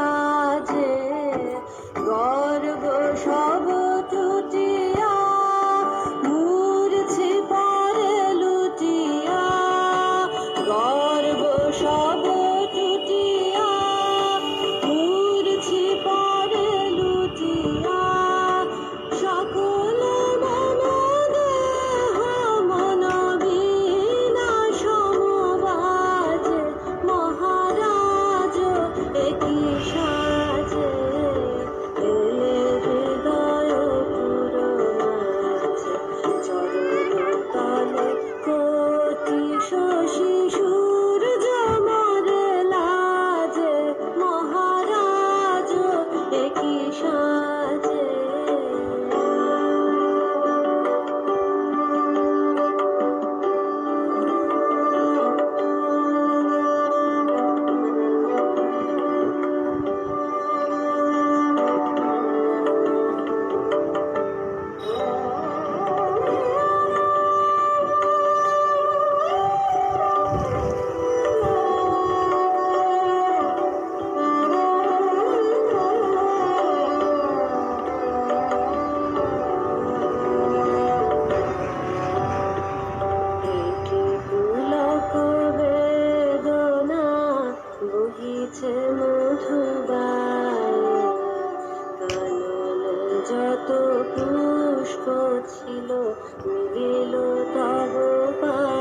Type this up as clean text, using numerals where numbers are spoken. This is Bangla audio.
সাজে গর্ব সব টুটিয়া মূর্ছি পরে লুটিয়া গর্ব সব টুটিয়া মূর্ছি পরে লুটিয়া সকল মন দেহ মন বিনা সমবাজে মহারাজ একই সাজে এলে হৃদয় পুরো মাঝে চরণ তলে কোটি শশী সূর্য মরে লাজে মহারাজ একই সাজে বহিছে মধুবায় কাননে যত পুষ্প ছিল মিলিল তব পায়ে